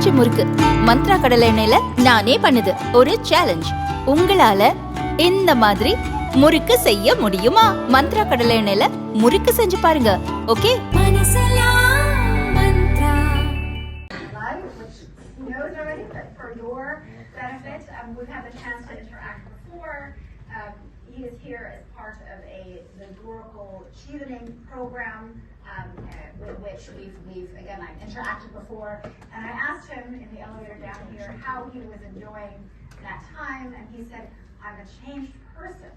Sponge முறுக்கு மந்த்ரா கடலை எண்ணெயில நானே பண்ணுது. ஒரு சேலஞ்ச், உங்களால இந்த மாதிரி முறுக்கு செய்ய முடியுமா? மந்த்ரா கடலை எண்ணெயில முறுக்கு செஞ்சு பாருங்க. Okay? He is here as part of the Gurakhal Chevening program, with which we've again, I've interacted before, and I asked him in the elevator down here how he was enjoying that time, and he said, "I'm a changed person."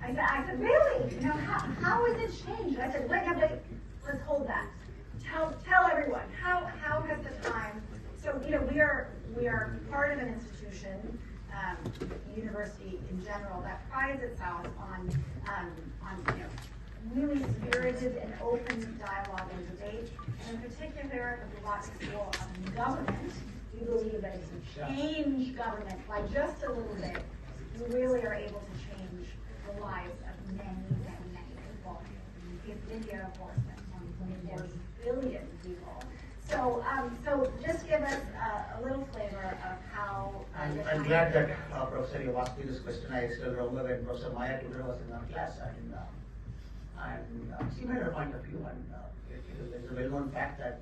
I said, really? You know, how is it changed? I said, wait, let's hold that. Tell everyone how has the time? So you know, we are part of an institution. University in general that prides itself on you know, really spirited and open dialogue and debate. And in particular, the Blavatsky School of Government, we believe that if you change government by just a little bit, you really are able to change the lives of many people. In India, of course, that's 1.4 billion people. So just give us a little flavor of how. I'm glad that Professor, you asked me this question. I still remember when Professor Maya Tudor was in our class, and she made her point of view, and it's a well-known fact that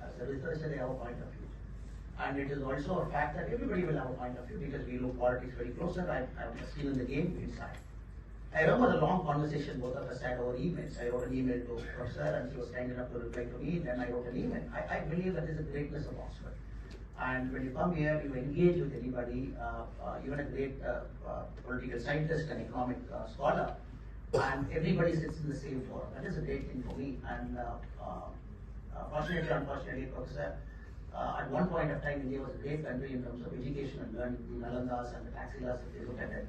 as a researcher they have a point of view, and it is also a fact that everybody will have a point of view because we look politics very closer. I've seen in the game inside. I remember the long conversation both of us had over emails. I wrote an email to Professor and she was kind enough to reply to me. Then I wrote an email. I believe that is the greatness of Oxford. And when you come here, you engage with anybody, even a great political scientist and economic scholar, and everybody sits in the same forum. That is a great thing for me. And fortunately, unfortunately, Professor, at one point of time, India was a great country in terms of education and learning. The Nalandas and the Taxilas, if you look at it,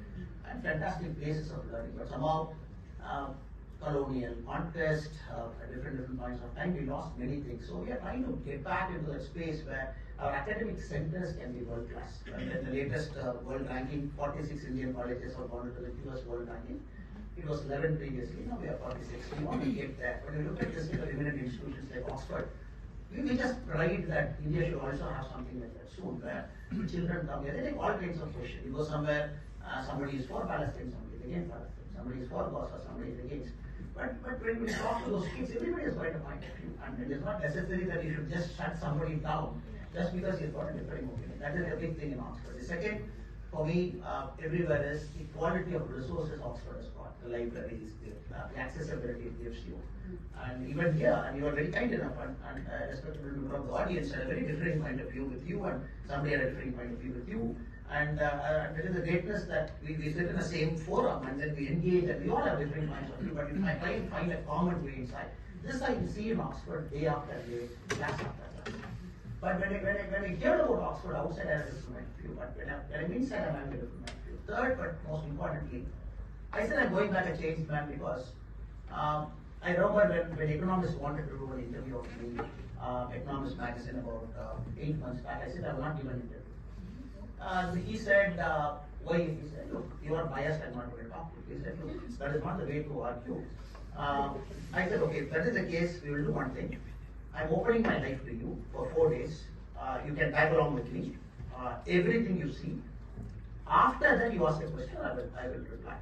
and fantastic places of learning. But somehow, colonial conquest, at different points of time, we lost many things. So we are trying to get back into that space where our academic centers can be world class. And in the latest world ranking, 46 Indian colleges have gone into the US world ranking. It was 11 previously, now we are 46. We want to get there. When you look at this eminent institutions like Oxford, we just pride that India should also have something like that soon, where children come here, they take all kinds of questions. You go somewhere, somebody is for Palestine, somebody is against Palestine, somebody is for Gaza, somebody is against. But when we talk to those kids, everybody has got a point of view, and it is not necessary that you should just shut somebody down just because he's got a different opinion. That is a big thing in Oxford. The second, for me, everywhere is the quality of resources Oxford has got. The libraries, the accessibility it gives you. And even here, and you are very kind enough, and respectable member of the audience had a very different point of view with you, and somebody had a different point of view with you. And it is a greatness that we sit in the same forum, and then we engage, and we all have different points of view, but I try to find a common way inside. This I see in Oxford day after day, class after class. But when I hear about Oxford outside, I have a different point of view, but when I'm inside, I have a different point of view. Third, but most importantly, I said I'm going back a changed man because I remember when economists wanted to do an interview of me, Economist magazine about 8 months back, I said I will not give an interview. He said, why? He said, look, you are biased, I'm not going to talk to you. He said, look, that is not the way to argue. I said, okay, if that is the case, we will do one thing. I'm opening my life to you for 4 days. You can tag along with me. Everything you see. After that, you ask a question, I will reply.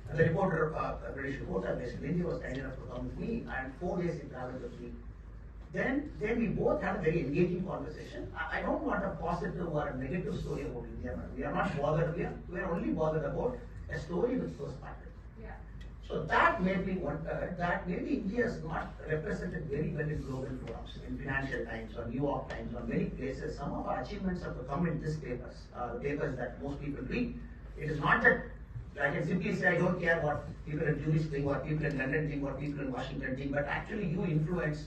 And the reporter, a British reporter based in India, was kind enough to come with me, and 4 days he traveled with me. Then we both had a very engaging conversation. I don't want a positive or a negative story about India. We are not bothered. We are only bothered about a story with perspective. Yeah. So that made me wonder that maybe India is not represented very well in global forums, in Financial Times or New York Times or many places. Some of our achievements have to come in these papers, the papers that most people read. It is not that I can simply say I don't care what people in Zurich think, what people in London think, what people in Washington think, but actually you influence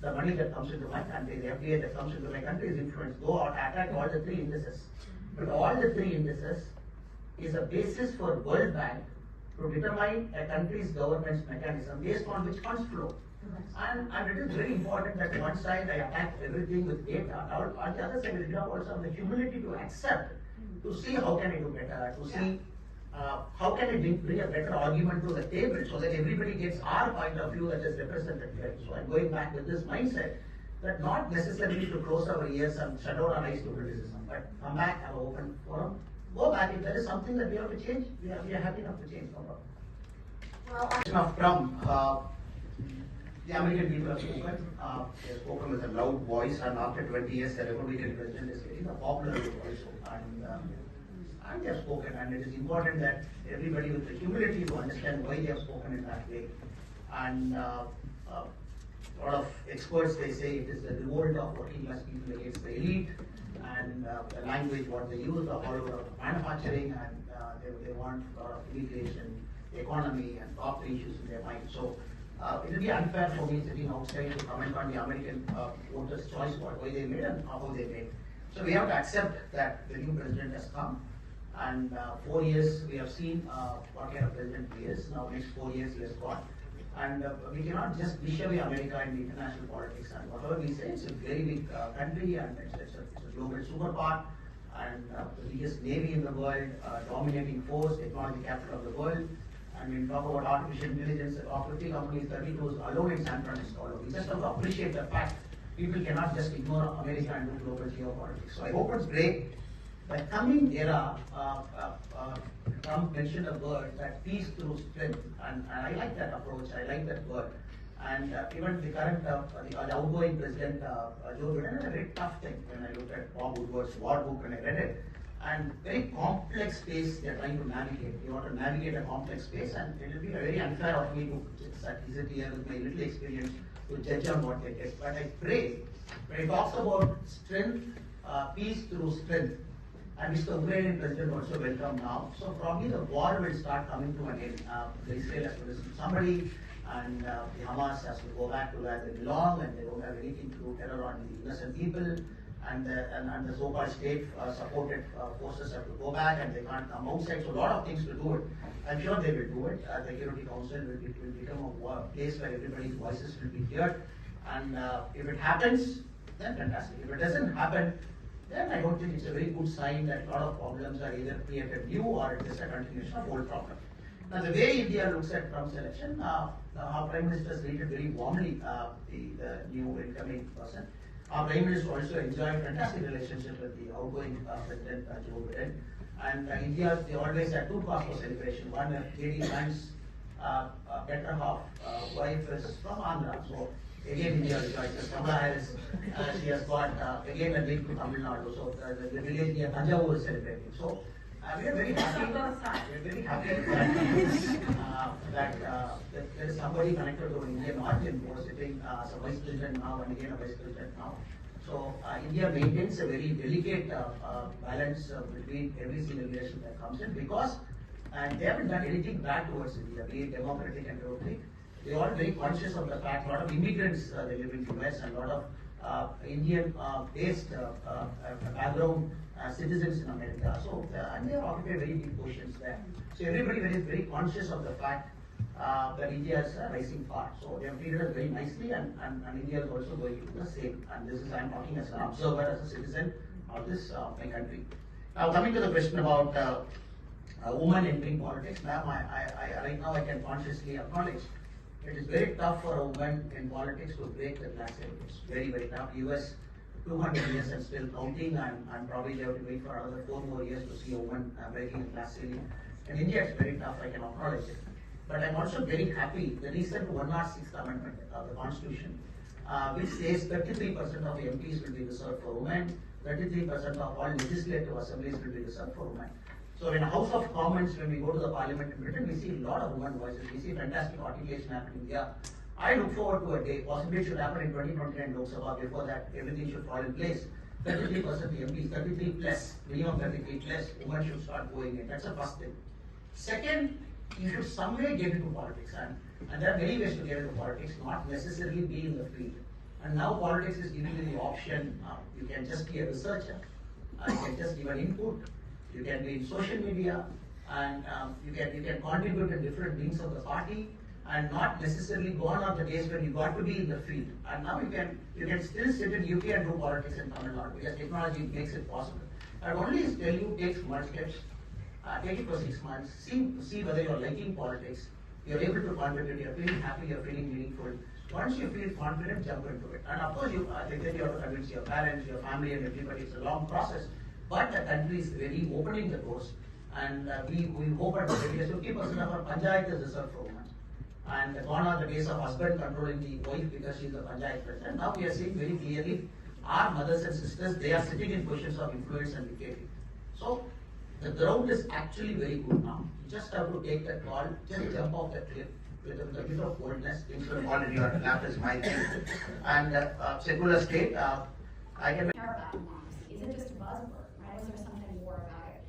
the money that comes into my country, the FDI that comes into my country is influenced. Go out, attack all the 3 indices. But all the 3 indices is a basis for World Bank to determine a country's governance mechanism based on which funds flow. And it is very important that one side I attack everything with data, on the other side we have also the humility to accept, to see how can I do better, to see how can I bring a better argument to the table so that everybody gets our point of view that is represented here. So I'm going back with this mindset that not necessarily to close our ears and shut out our eyes to criticism, but come back, have an open forum, go back. If there is something that we have to change, we are happy enough to change, no problem. Well, Of Trump, the American people have spoken. They have spoken with a loud voice, and after 20 years, the Republican president is getting a popular vote also. And they have spoken, and it is important that everybody with the humility to understand why they have spoken in that way. And a lot of experts, they say it is the revolt of working class people against the elite, and the language what they use, the horror of manufacturing, and they want a lot of immigration, economy, and top issues in their mind. So it will be unfair for me sitting outside to comment on the American voters' choice, why they made and how they made. So we have to accept that the new president has come, and 4 years we have seen what kind of president he is. Now next 4 years he has got. And we cannot just wish away America in the international politics. And whatever we say, it's a very big country, and it's a global superpower, and the biggest navy in the world, dominating force, technology capital of the world. And when we talk about artificial intelligence, of 50 companies, 32 is alone in San Francisco. We just have to appreciate the fact people cannot just ignore America and do global geopolitics. So I hope it's great. The coming era, Trump mentioned a word that peace through strength, and I like that approach. I like that word. And even the current, the outgoing president, Joe Biden, had a very tough thing when I looked at Bob Woodward's war book and I read it. And very complex space they are trying to navigate. You want to navigate a complex space, and it will be very unfair of me to sit here with my little experience to judge on what they did. But I pray, when he talks about strength, peace through strength, and which the Ukrainian president also welcome now. So probably the war will start coming to an end. The Israel has to listen to somebody, and the Hamas has to go back to where they belong, and they don't have anything to do terror on the innocent people. And the so-called state-supported forces have to go back, and they can't come outside. So a lot of things to do it. I'm sure they will do it. The Security Council will become a place where everybody's voices will be heard. And if it happens, then fantastic. If it doesn't happen, then I don't think it's a very good sign that a lot of problems are either created new or it is a continuation of old problems. Now, the way India looks at Trump's election, our Prime Minister has greeted very warmly the new incoming person. Our Prime Minister also enjoyed fantastic relationship with the outgoing President Joe Biden. And India, they always had two cause for celebration. One, J.D. Vance's better half wife is from Andhra. So again, India rejoices. Kamala Harris, she has got again a link to Tamil Nadu. So the village near Tanjavur is celebrating. So we are very happy. We are very happy that there is somebody connected to Indian origin who is sitting as a vice president now and again a vice president now. So India maintains a very delicate balance between every single relation that comes in, because they haven't done anything bad towards India, be it democratic and democratic. They are very conscious of the fact a lot of immigrants they live in the US, and a lot of Indian-based background citizens in America. So and they occupy very big positions there. So everybody is very conscious of the fact that India is a rising part. So they have treated us very nicely, and India is also going to do the same. And this is, I am talking as an observer, as a citizen of this my country. Now coming to the question about women entering politics, ma'am, right now I can consciously acknowledge it is very tough for a woman in politics to break the class ceiling. It's very, very tough. US 200 years and still counting, and probably they have to wait for another 4 more years to see a woman breaking the class ceiling. In India, it's very tough. I can acknowledge it. But I'm also very happy the recent 106th Amendment of the Constitution, which says 33% of MPs will be reserved for women, 33% of all legislative assemblies will be reserved for women. So in House of Commons, when we go to the Parliament in Britain, we see a lot of women voices. We see fantastic articulation happening here. I look forward to a day, possibly it should happen in 2029 Lok Sabha. Before that, everything should fall in place. 33% MPs, 33 plus, minimum 33 plus, women should start going in. That's the first thing. Second, you should some way get into politics, and there are many ways to get into politics, not necessarily be in the field. And now politics is giving you the option. You can just be a researcher, you can just give an input, you can be in social media, and you can contribute in different wings of the party, and not necessarily gone on the days when you got to be in the field. And now you can still sit in UK and do politics in Tamil Nadu, because technology makes it possible. I would only tell you, take small steps, take it for 6 months, see whether you're liking politics, you're able to contribute, you're feeling happy, you're feeling meaningful. Once you feel confident, jump into it. And of course, you have to convince your parents, your family, and everybody. It's a long process. But the country is really opening the doors. And we hope that 50% of our panchayat is reserved for women. And gone are the days of husband controlling the wife because she is the panchayat president. Now we are seeing very clearly our mothers and sisters, they are sitting in positions of influence and dictating. So the ground is actually very good now. You just have to take that call, just jump off the cliff with a bit of boldness. Instead all in your lap is my thing. And secular state, I can care about democracy? Is it just a buzzword, right? Is there something more about it?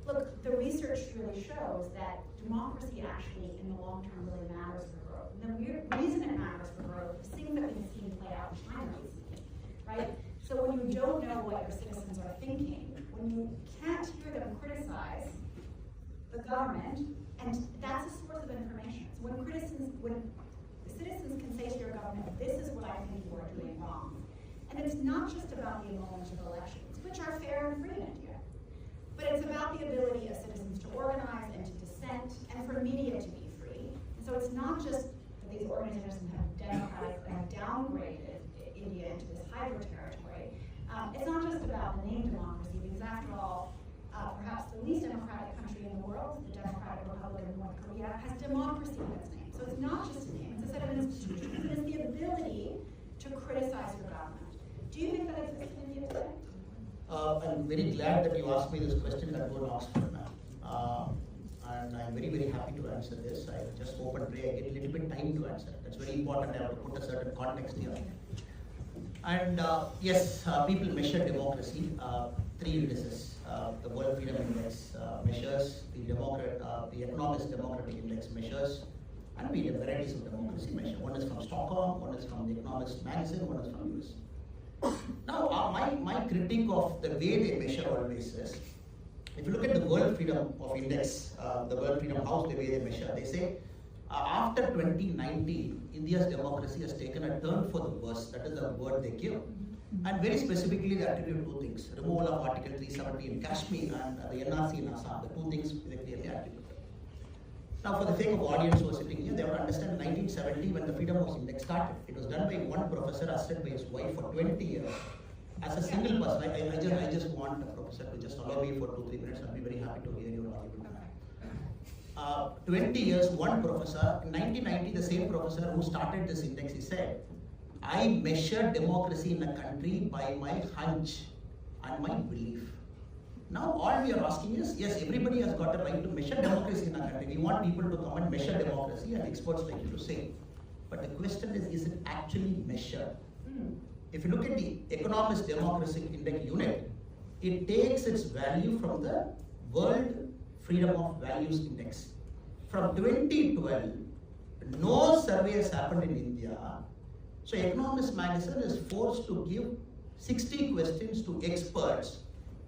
Look, the research really shows that democracy actually, in the long term, really matters for growth. And the reason it matters for growth is things that we've seen play out in China recently, right? So when you don't know what your citizens are thinking, when you can't hear them criticize the government, and that's a source of information. So when citizens can say to your government, this is what I think you are doing wrong. And it's not just about the involvement of elections, which are fair and free in India, but it's about the ability of citizens to organize and to dissent, and for media to be free. And so it's not just that these organizations have downgraded India into this hybrid territory. It's not just about the name democracy, because after all, perhaps the least democratic country in the world, the Democratic Republic of North Korea, has democracy in its name. So it's not just a name, it's a set of institutions. It's the ability to criticize your government. Do you think that exists in India today? I'm very glad that you asked me this question at Oxford now. And I'm very, very happy to answer this. I just hope and pray I get a little bit time to answer. That's very important. I have to put a certain context here. And yes, people measure democracy. Three indices. The World Freedom Index measures, the Economist Democratic Index measures, and we have varieties of democracy measure. One is from Stockholm, one is from the Economist magazine, one is from US. Now, my critique of the way they measure always is, if you look at the World Freedom of Index, the World Freedom House, the way they measure, they say, after 2019, India's democracy has taken a turn for the worse. That is the word they give. And very specifically, they attribute two things: removal of Article 370 in Kashmir and the NRC in Assam. The two things they clearly attribute. Now, for the sake of audience who are sitting here, they have to understand 1970 when the Freedom House Index started. It was done by one professor assisted by his wife for 20 years. As a single person, I just want the professor to just allow me for 2-3 minutes. I'll be very happy to hear your argument. 20 years, one professor. In 1990, the same professor who started this index, he said, I measure democracy in a country by my hunch and my belief. Now all we are asking is, yes, everybody has got a right to measure democracy in a country. We want people to come and measure democracy, and experts like you to say. But the question is it actually measured? If you look at the Economist Democracy Index unit, it takes its value from the World Freedom of Values Index. From 2012, no survey has happened in India. So Economist magazine is forced to give 60 questions to experts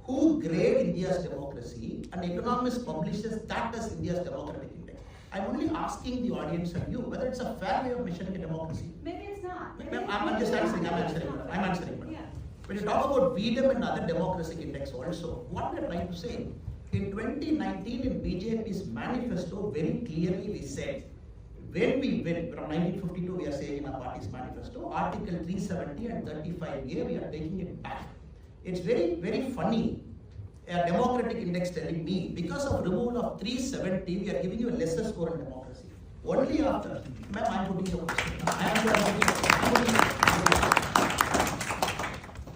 who grade India's democracy, and Economist publishes that as India's democratic index. I'm only asking the audience and you whether it's a fair way of measuring a democracy. Maybe it's not. I'm just answering. I'm answering. Yeah. When you talk about freedom and other democratic index also, what we're trying to say, in 2019 in BJP's manifesto, very clearly we said, when we win, from 1952 we are saying in our party's manifesto, Article 370 and 35A, we are taking it back. It's very, very funny. A democratic index telling me, because of removal of 370, we are giving you a lesser score in democracy. Only after, ma'am, I'm putting your question.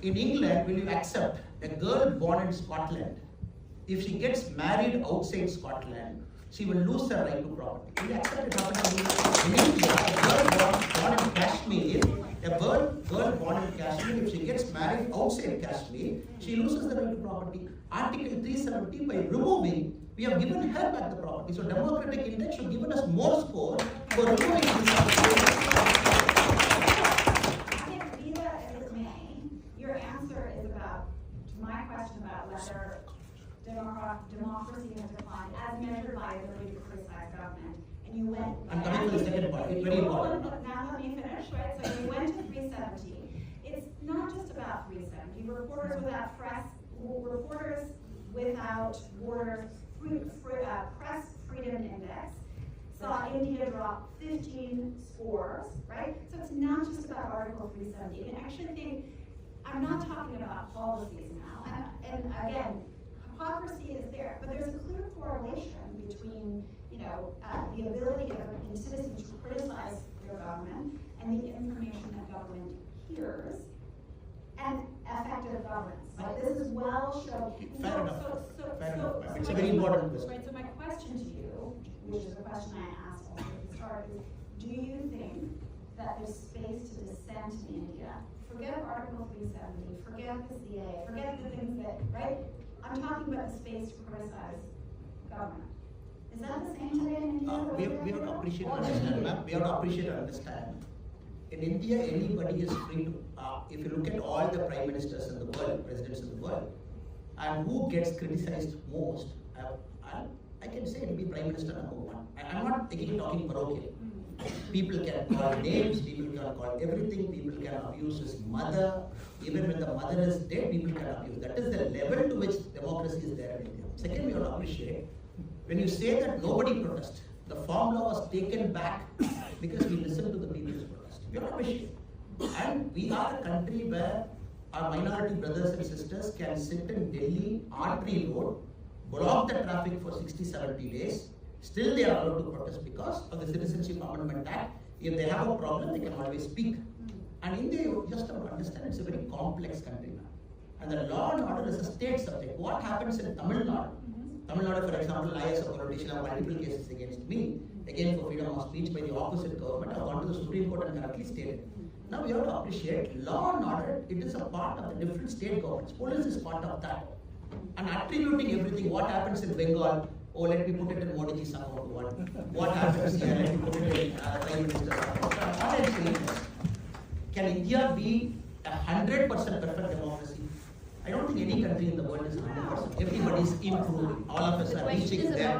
In England, will you accept a girl born in Scotland, if she gets married outside Scotland, she will lose her right to property? Will you accept it happening in India? A girl born in Kashmir, born in Kashmir, if she gets married outside Kashmir, she loses the right to property. Article 370, by removing, we have given her back the property. So democratic index should give us more score for removing this. I think, be that as it may, your answer is about, to my question about whether democracy has declined as measured by ability to criticize government. And you went. I'm coming to the second part. It's very important. Now let me finish, right? So you went to 370. It's not just about 370. Reporters Without Press, Reporters Without Borders, Press Freedom Index saw India drop 15 scores, right? So it's not just about Article 370. And I actually think, I'm not talking about policies now, and again, hypocrisy is there, but there's a clear correlation between, the ability of citizens to criticize their government and the information that government hears and effective governance. Like, this is well shown. Fair enough. Fair enough. It's a my- very important question. Right, so my question to you, which is a question I asked also at the start, is do you think that there's space to dissent in India? Forget Article 370, forget the CA, forget the things that, right? I'm talking about the space to criticize government. Is that the same today in India? We have to appreciate and understand, ma'am. We have to appreciate and understand. In India, anybody is free to, if you look at all the prime ministers in the world, presidents in the world, and who gets criticized most, I can say it will be Prime Minister number one. I'm not again talking parochial. People can call names, people can call everything, people can abuse his mother. Even when the mother is dead, people can abuse. That is the level to which democracy is there in India. Second, we have to appreciate, when you say that nobody protested, the formula was taken back because we listened to the people's protest. We have to appreciate. And we are a country where our minority brothers and sisters can sit in Delhi, Artery Road, block the traffic for 60-70 days. Still they are allowed to protest because of the Citizenship Amendment Act. If they have a problem, they can always speak. And India, you just have to understand, it's a very complex country now. And the law and order is a state subject. What happens in Tamil Nadu? Tamil Nadu, for example, I as a politician have multiple cases against me, again for freedom of speech by the opposite government. I've gone to the Supreme Court and correctly stated. Now we have to appreciate law and order, it is a part of the different state governments. Police is part of that. And attributing everything, what happens in Bengal, oh, let me put it in Modiji's account. What happens here, let me put it in Prime Minister's account. What I'm saying is, can India be 100% perfect democracy? I don't think any country in the world is 100%. Everybody is improving. All of us are reaching there.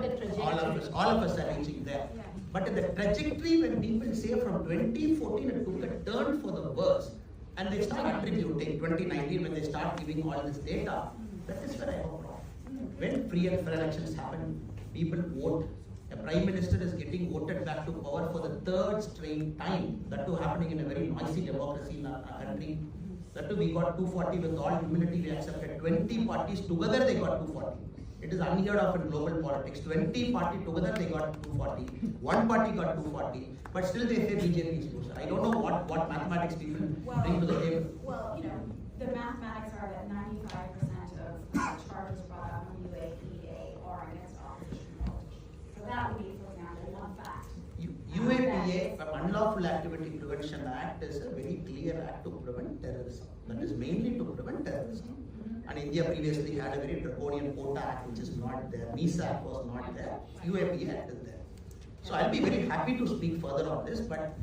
All of us are reaching there. But in the trajectory, when people say from 2014 it took a turn for the worse, and they start attributing 2019 when they start giving all this data, that is where I have a problem. When free and fair elections happen, people vote. A prime minister is getting voted back to power for the third straight time. That too happening in a very noisy democracy in our country. That too we got 240 with all humility we accepted. 20 parties together they got 240. It is unheard of in global politics. 20 parties together they got 240. One party got 240. But still they say BJP is closer. I don't know what mathematics people bring to the table. Well, the mathematics are that 95% of charges brought up on UAPA are against opposition politicians. So that would be, for example, one fact. UAPA, Unlawful Activity Prevention Act, is a very clear act to prevent terrorism. That is mainly to prevent terrorism. And India previously had a very draconian Quota Act which is not there. NISA Act was not there. UAPA Act is there. So I'll be very happy to speak further on this, but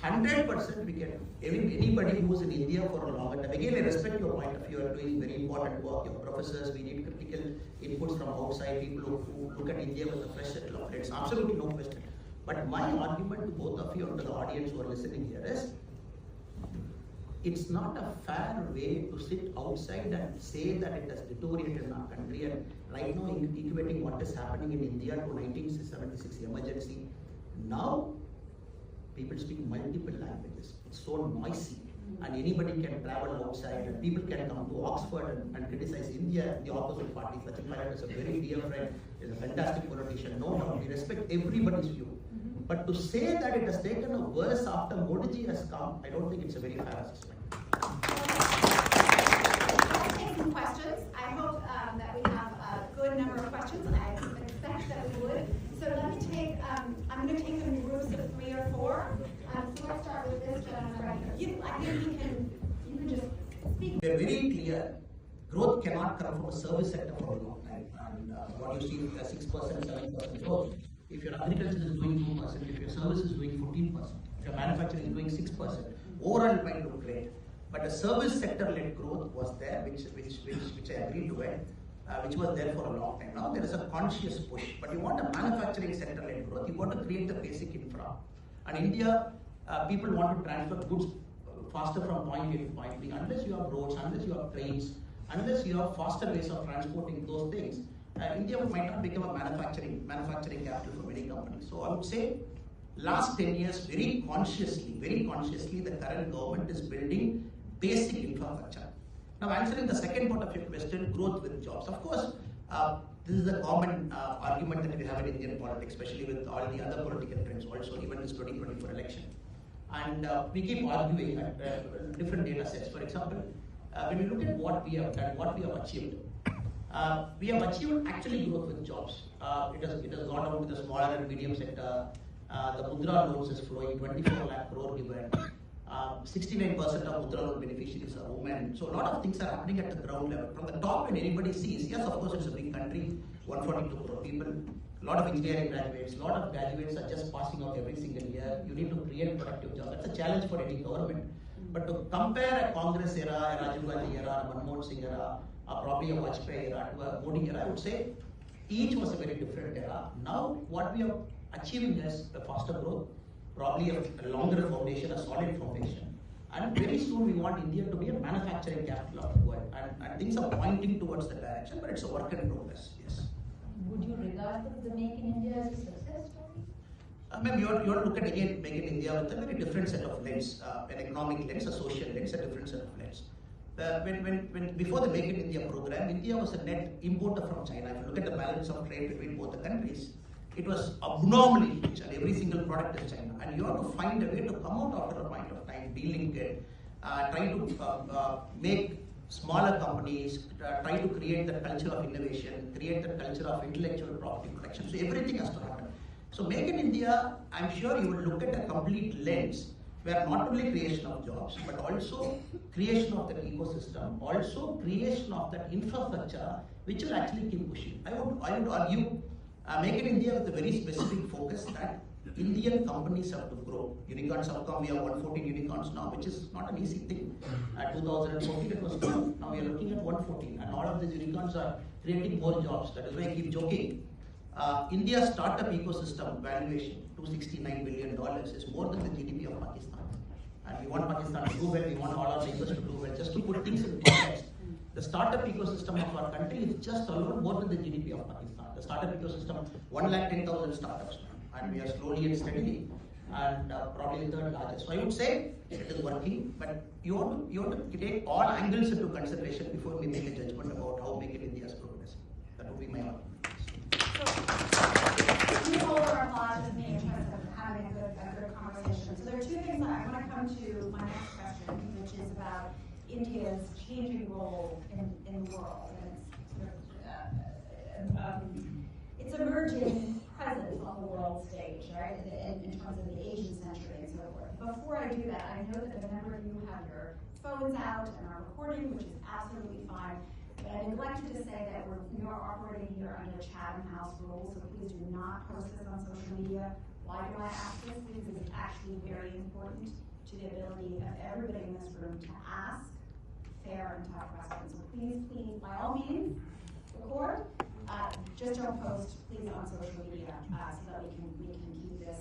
100% we can, anybody who is in India for a longer time, again I respect your point of view, you are doing very important work, your professors, we need critical inputs from outside, people who look at India with a fresh set of plates, absolutely no question. But my argument to both of you and to the audience who are listening here is, it's not a fair way to sit outside and say that it has deteriorated in our country, and right now equating what is happening in India to 1976 emergency. Now, people speak multiple languages. It's so noisy, and anybody can travel outside, and people can come to Oxford and criticize India, the opposite party. Sachin Pilot is a very dear friend, is a fantastic politician, no doubt. We respect everybody's view. But to say that it has taken a worse after Modiji has come, I don't think it's a very fair assessment. Let's take some questions. I hope that we have a good number of questions. I expect that we would. So let me take, I'm going to take them in groups of 3 or 4. So let's start with this gentleman right here. I think you can just speak. We're very clear, growth cannot come from a service sector for a long time. And what you see is 6%, 7% growth. If your agriculture is doing 2%, if your service is doing 14%, if your manufacturing is doing 6%, overall it might look great. But a service sector-led growth was there, which I agree to it, which was there for a long time. Now there is a conscious push, but you want a manufacturing sector-led growth, you want to create the basic infra. And India, people want to transfer goods faster from point A to point B. Unless you have roads, unless you have trains, unless you have faster ways of transporting those things, India might not become a manufacturing capital for many companies. So I would say, last 10 years, very consciously, the current government is building basic infrastructure. Now, answering the second part of your question, growth with jobs. Of course, this is a common argument that we have in Indian politics, especially with all the other political trends also, even this 2024 election. And we keep arguing at different data sets. For example, when we look at what we have done, what we have achieved actually growth with jobs. It has gone down to the smaller and medium sector. The Mudra loans is flowing, 24 lakh crore given. 69% of Mudra loan beneficiaries are women. So a lot of things are happening at the ground level. From the top, when anybody sees, yes, of course, it's a big country, 142 crore people, a lot of engineering graduates, a lot of graduates are just passing out every single year. You need to create productive jobs. That's a challenge for any government. But to compare a Congress era, a Rajiv Gandhi era, a Manmohan Singh era, probably a Vajpayee era, to a Modi era, I would say each was a very different era. Now, what we are achieving is a faster growth, probably a longer foundation, a solid foundation. And very soon we want India to be a manufacturing capital of the world. And things are pointing towards that direction, but it's a work in progress, yes. Would you regard the Make in India as a success story? Ma'am, you have to look at again Make in India with a very different set of lens, an economic lens, a social lens, a different set of lens. When before the Make in India program, India was a net importer from China. If you look at the balance of trade between both the countries, it was abnormally rich, and every single product is China. And you have to find a way to come out after a point of time, de-link it, try to make smaller companies, try to create the culture of innovation, create the culture of intellectual property protection. So everything has to happen. So Make in India, I'm sure you will look at a complete lens where not only creation of jobs, but also creation of that ecosystem, also creation of that infrastructure, which will actually keep pushing. I would argue Make in India with a very specific focus that Indian companies have to grow. Unicorns have come, we have 114 unicorns now, which is not an easy thing. At 2014 it was 12, now we are looking at 114, and all of these unicorns are creating more jobs. That is why I keep joking. India's startup ecosystem valuation, $269 billion, is more than the GDP of Pakistan. And we want Pakistan to do well, we want all our neighbors to do well. Just to put things in context, the startup ecosystem of our country is just alone more than the GDP of Pakistan. The startup ecosystem, 110,000 startups, and we are slowly and steadily, and probably the third largest. So I would say it is working, but you want to take all angles into consideration before we make a judgment about how Make in India is progressing. That would be my argument. You hold our applause with me in terms of having a good conversation. So there are two things that I want to come to my next question, which is about India's changing role in the world and its emerging presence on the world stage, right? In terms of the Asian century and so forth. Before I do that, I know that a number of you have your phones out and are recording, which is absolutely fine. But I neglected to say that we are operating here under Chatham House rules, so please do not post this on social media. Why do I ask this? Because it's actually very important to the ability of everybody in this room to ask fair and tough questions. So please, by all means, record. Just don't post, please, on social media so that we can keep this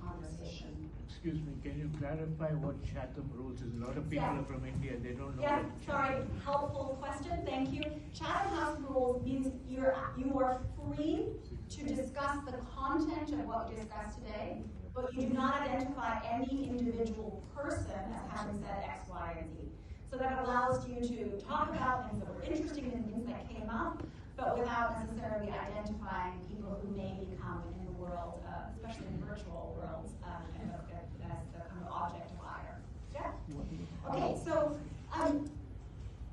conversation. Excuse me, can you clarify what Chatham rules is? A lot of people are from India, they don't know. Yeah, sorry, helpful question, thank you. Chatham House rules means you are free to discuss the content of what we discussed today, but you do not identify any individual person as having said X, Y, and Z. So that allows you to talk about things that were interesting and things that came up, but without necessarily identifying people who may become in the world, especially in virtual worlds, as the kind of object of ire. Yeah? Okay, so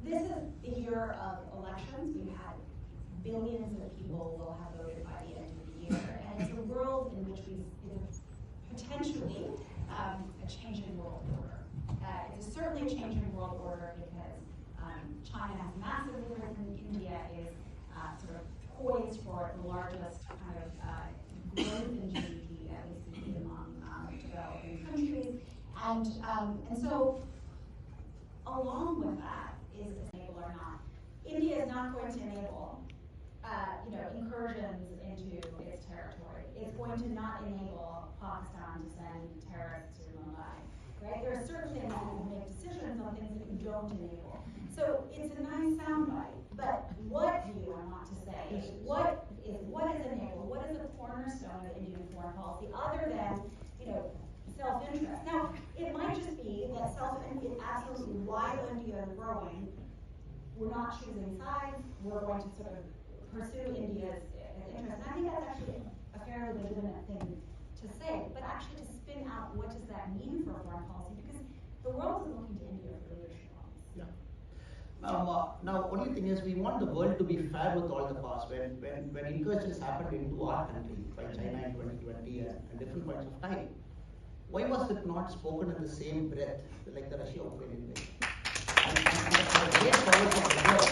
this is the year of elections. We've had billions of people will have voted by the end of the year, and it's a world in which we potentially a changing world order. It is certainly a changing world order because China has massively risen. India is sort of poised for the largest kind of growth in GDP, at least among developing countries. And so, along with that, is enable or not. India is not going to enable incursions into its territory. It's going to not enable Pakistan to send terrorists to Mumbai. Right? There are certain things that you make decisions on things that you don't enable. So it's a nice soundbite, but what do you want to say? foreign policy other than, self-interest. Now, it might just be that absolutely while India is growing, we're not choosing sides, we're going to sort of pursue India's interest. And I think that's actually a fairly legitimate thing to say, but actually to spin out what does that mean for foreign policy, because the world is looking to India for leadership on this. Yeah. Now, only thing is we want the world to be fair with all the past. When incursions happened into our country by China in 2020 and different points of time, why was it not spoken in the same breath like the Russia-Ukraine invasion? And the great powers of the world,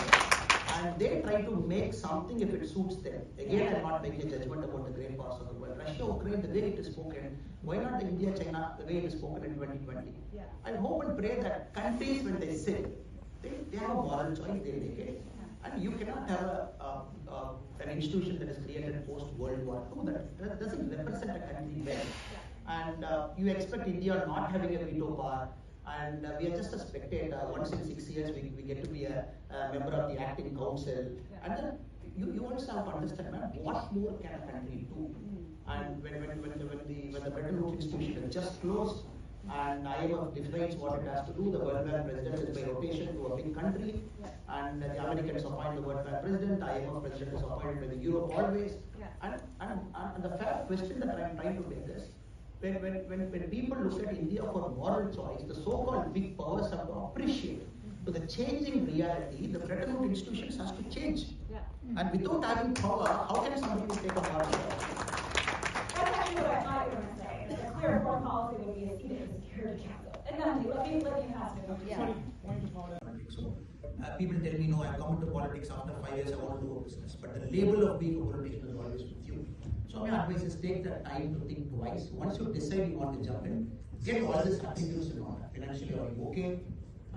and they try to make something if it suits them. Again, I'm not making a judgment about the great powers of the world. Russia-Ukraine, the way it is spoken, why not the India-China, the way it is spoken in 2020? Yeah. I hope and pray that countries, when they sit, they have a moral choice, they make it. And you cannot have an institution that is created post-World War II that doesn't represent a country well. And you expect India not having a veto power, and we are just a spectator. Once in 6 years, we get to be a member of the acting council. And then you also have to understand, man, what more can a country do? And when the Bretton Woods institution is just closed, and IMF decides what it has to do, the World Bank president is by rotation to a big country, and the Americans appoint the World Bank president, IMF president is appointed by the Europe always. And the fair question that I am trying to make is, when people look at India for moral choice, the so-called big powers have to appreciate to the changing reality, the Bretton Woods institutions has to change. And without having power, how can somebody take a moral choice? That's actually what I thought you were going to say. That a clear foreign policy would be a seat at the Security Council. And then let me pass it over. Yeah. So, people tell me, no, I come into politics after 5 years, I want to do a business. But the label of being a politician is always with you. So my advice is take the time to think twice. Once you decide you want to jump in, get all these attributes in order. Financially, are you okay?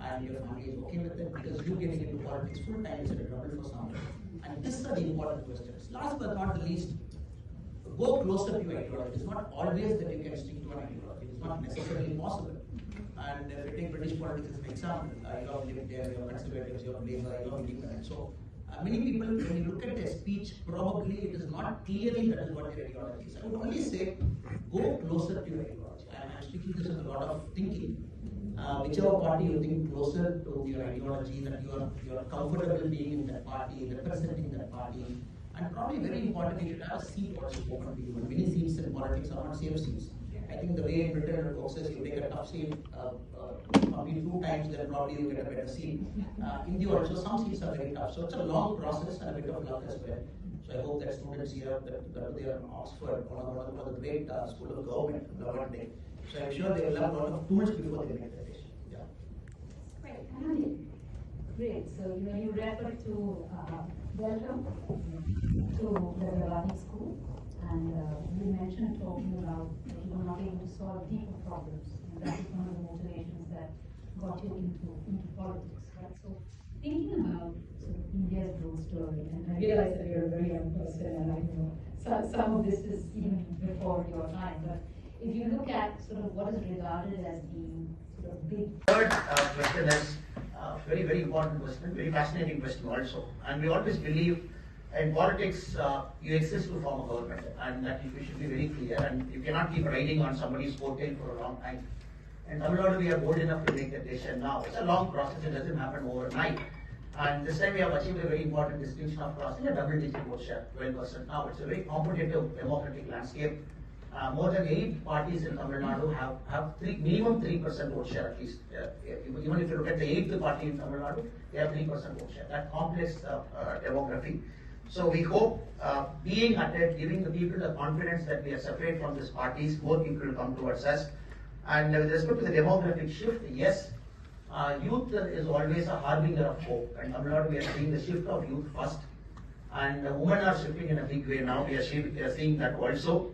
And your family is okay with it? Because you getting into politics full time is a trouble for some. And these are the important questions. Last but not the least, go closer to your ideology. It's not always that you can stick to an ideology. It's not necessarily possible. And if you take British politics as an example, you have libertarians, you have conservatives, you have Labour, you have independents. So many people, when you look at their speech, probably it is not clearly that is what their ideology is. I would only say, go closer to your ideology. And I'm speaking this with a lot of thinking. Whichever party you think closer to your ideology, that you are comfortable being in that party, representing that party, and probably very important, you should have a seat also open to you. And many seats in politics are not safe seats. I think the way in Britain it works is you take a tough seat, probably 2 times, then probably you get a better seat. India also, some seats are very tough. So it's a long process and a bit of luck as well. So I hope that students here, that they are in Oxford, one of the great school of government. So I'm sure they will have a lot of tools before they make the decision. Yeah. Great. Pandey. Great. So you referred to welcome to the Developing School, and you mentioned talking about that you were not able to solve deeper problems, and that is one of the motivations that got you into politics, right? So thinking about sort of India's growth story, and I realize that you're a very young person, and I know some of this is even before your time, but if you look at sort of what is regarded as being sort of big. Third question is very, very important question, very fascinating question also. And we always believe in politics, you exist to form a government, and that we should be very clear, and you cannot keep riding on somebody's coattail for a long time. In Tamil Nadu, we are bold enough to make that decision now. It's a long process, it doesn't happen overnight. And this time we have achieved a very important distinction of crossing a double-digit vote share, 12% now. It's a very competitive democratic landscape. More than 8 parties in Tamil Nadu have minimum 3% vote share at least. Even if you look at the 8th party in Tamil Nadu, they have 3% vote share. That complex demography. So we hope, being at it, giving the people the confidence that we are separate from these parties, more people will come towards us. And with respect to the demographic shift, yes, youth is always a harbinger of hope. And Tamil Nadu, we are seeing the shift of youth first. And women are shifting in a big way now. We are seeing that also.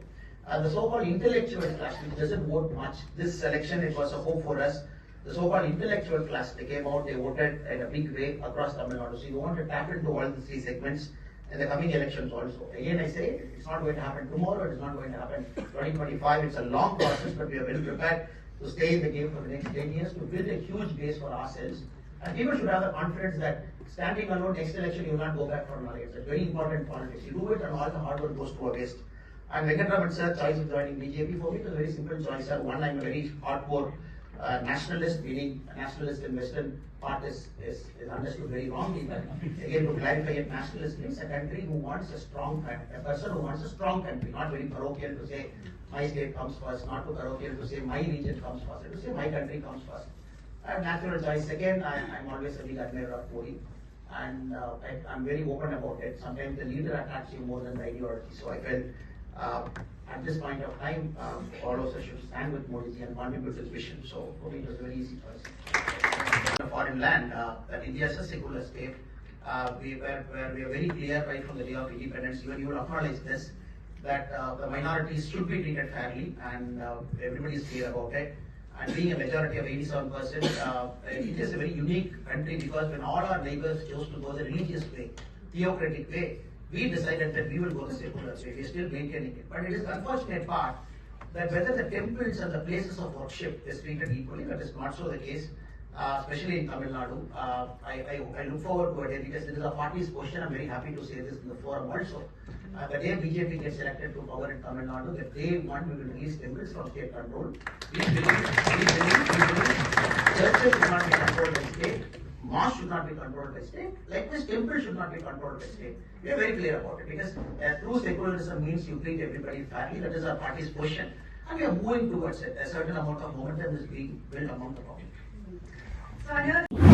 The so-called intellectual class, which doesn't vote much, this election, it was a hope for us. The so-called intellectual class, they came out, they voted in a big way across Tamil Nadu. So you want to tap into all the 3 segments in the coming elections also. Again, I say, it's not going to happen tomorrow, it's not going to happen 2025. It's a long process, but we are well prepared to stay in the game for the next 10 years, to build a huge base for ourselves. And people should have the confidence that standing alone next election, you will not go back for knowledge. It's a very important politics. You do it and all the hard work goes to a waste. And Venkatraman sir, choice of joining BJP, for me it was a very simple choice, sir. One, I'm a very hardcore nationalist, meaning nationalist in Western part is understood very wrongly. But again, to clarify it, nationalist means a country who wants a person who wants a strong country, not very parochial to say my state comes first, not too parochial to say my region comes first, to say my country comes first. Natural choice. Second, I'm always a big admirer of Modi, and I'm very open about it. Sometimes the leader attracts you more than the ideology. So I felt at this point of time, all of us should stand with Modi and contribute to his vision. So for me, it was a very easy choice. In a foreign land, that India is a secular state. We are very clear right from the day of independence. Even you will acknowledge this, that the minorities should be treated fairly, and everybody is clear about it. And being a majority of 87%, India is a very unique country because when all our neighbors chose to go the religious way, theocratic way, we decided that we will go the secular way. We are still maintaining it. But it is the unfortunate part that whether the temples and the places of worship is treated equally, that is not so the case, especially in Tamil Nadu. I look forward to it because this is a party's question. I'm very happy to say this in the forum also. The day BJP gets elected to power in Tamil Nadu, the day one we will release temples from state control. We believe churches should not be controlled by state, mosques should not be controlled by state, likewise temples should not be controlled by state. We are very clear about it because true secularism means you treat everybody fairly. That is our party's position, and we are moving towards it. A certain amount of momentum is being built among the public. So I know